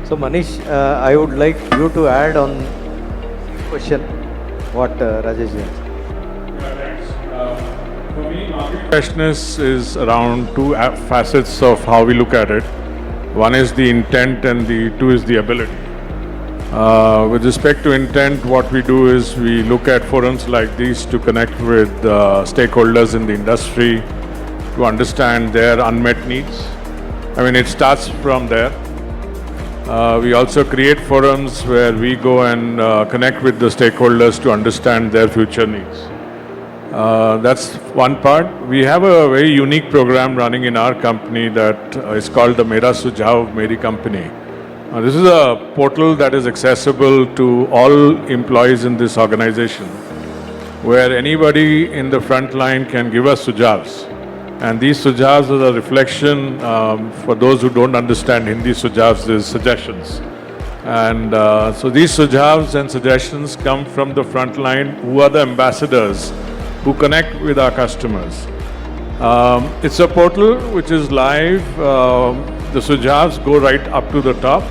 So Manish, I would like you to add on question what Rajesh has. For me, market freshness is around two facets of how we look at it. One is the intent and the two is the ability. With respect to intent, what we do is we look at forums like these to connect with stakeholders in the industry to understand their unmet needs. I mean, it starts from there. We also create forums where we go and connect with the stakeholders to understand their future needs. That's one part. We have a very unique program running in our company that is called the Mera Sujhav Meri Company. This is a portal that is accessible to all employees in this organization, where anybody in the front line can give us sujhavs. And these sujhavs are a reflection, for those who don't understand Hindi, sujhavs is suggestions. And so these sujhavs and suggestions come from the front line, who are the ambassadors who connect with our customers. It's a portal which is live. The sujhavs go right up to the top.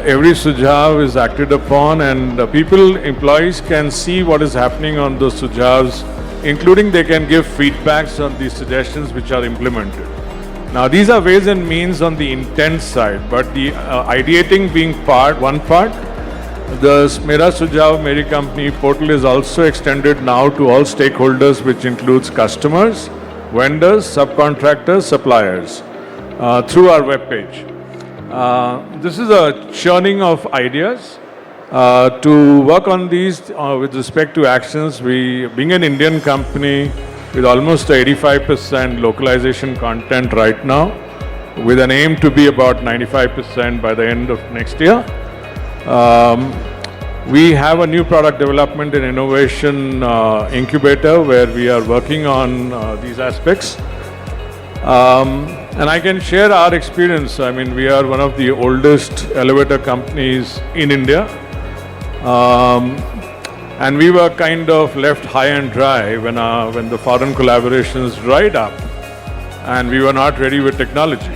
Every sujhav is acted upon, and employees can see what is happening on those sujhavs, including they can give feedbacks on these suggestions which are implemented. Now, these are ways and means on the intent side, but the ideating being one part, the Mera Sujhav Meri Company portal is also extended now to all stakeholders, which includes customers, vendors, subcontractors, suppliers, through our webpage. This is a churning of ideas. To work on these with respect to actions, being an Indian company with almost 85% localization content right now, with an aim to be about 95% by the end of next year. We have a new product development and innovation incubator where we are working on these aspects. And I can share our experience. I mean, we are one of the oldest elevator companies in India. And we were kind of left high and dry when the foreign collaborations dried up and we were not ready with technology.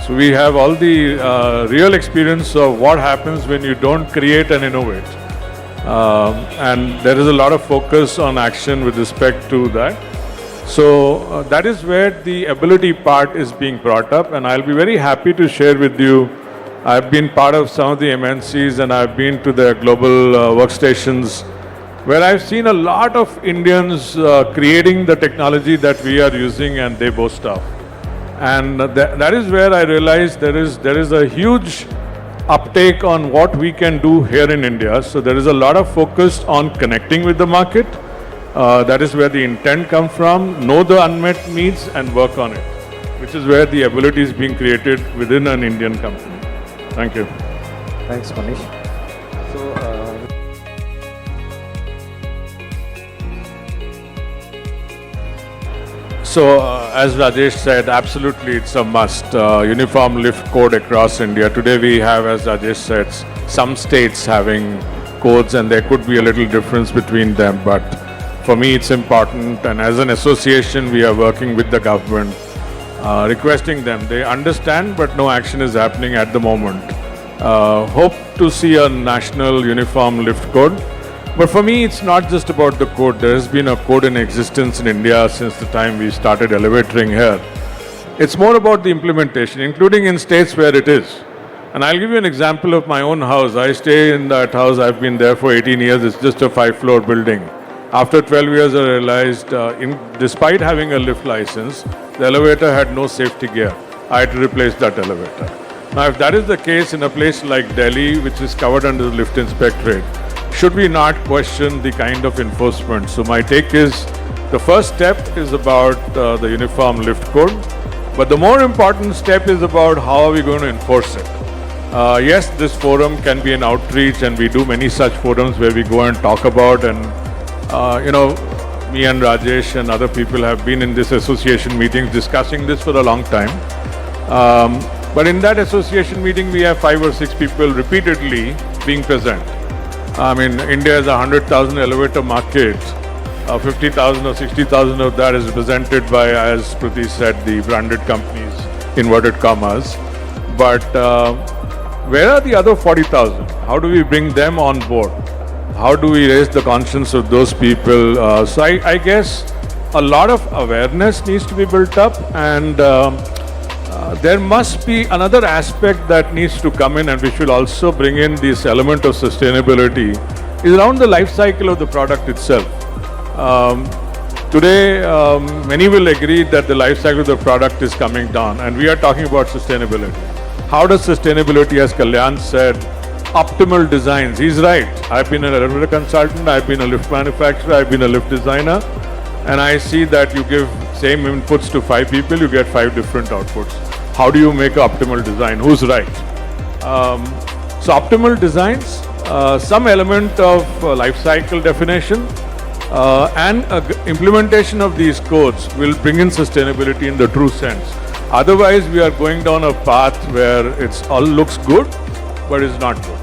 So we have all the real experience of what happens when you don't create and innovate. And there is a lot of focus on action with respect to that. So that is where the ability part is being brought up, and I'll be very happy to share with you. I've been part of some of the MNCs and I've been to their global workstations where I've seen a lot of Indians creating the technology that we are using, and they boast of. And that is where I realized there is a huge uptake on what we can do here in India. So there is a lot of focus on connecting with the market. That is where the intent comes from. Know the unmet needs and work on it, which is where the ability is being created within an Indian company. Thank you. Thanks, Manish. So, as Rajesh said, absolutely it's a must. Uniform lift code across India. Today we have, as Rajesh said, some states having codes, and there could be a little difference between them. But for me, it's important. And as an association, we are working with the government, requesting them. They understand, but no action is happening at the moment. Hope to see a national uniform lift code. But for me, it's not just about the code. There has been a code in existence in India since the time we started elevatoring here. It's more about the implementation, including in states where it is. And I'll give you an example of my own house. I stay in that house. I've been there for 18 years. It's just a 5-floor building. After 12 years, I realized, despite having a lift license, the elevator had no safety gear. I had to replace that elevator. Now, if that is the case in a place like Delhi, which is covered under the lift inspectorate, should we not question the kind of enforcement? So my take is, the first step is about the uniform lift code, but the more important step is about how are we going to enforce it. Yes, this forum can be an outreach, and we do many such forums where we go and talk about, and me and Rajesh and other people have been in this association meetings discussing this for a long time. But in that association meeting, we have 5 or 6 people repeatedly being present. I mean, India is a 100,000 elevator market. 50,000 or 60,000 of that is represented by, as Priti said, the branded companies, inverted commas. But Where are the other 40,000? How do we bring them on board? How do we raise the conscience of those people? So I guess a lot of awareness needs to be built up, and there must be another aspect that needs to come in, and we should also bring in this element of sustainability, is around the life cycle of the product itself. Today, many will agree that the life cycle of the product is coming down, and we are talking about sustainability. How does sustainability, as Kalyan said, optimal designs? He's right. I've been an elevator consultant, I've been a lift manufacturer, I've been a lift designer, and I see that you give same inputs to 5 people, you get 5 different outputs. How do you make an optimal design? Who's right? So optimal designs, some element of life cycle definition, and implementation of these codes will bring in sustainability in the true sense. Otherwise, we are going down a path where it's all looks good, but it's not good.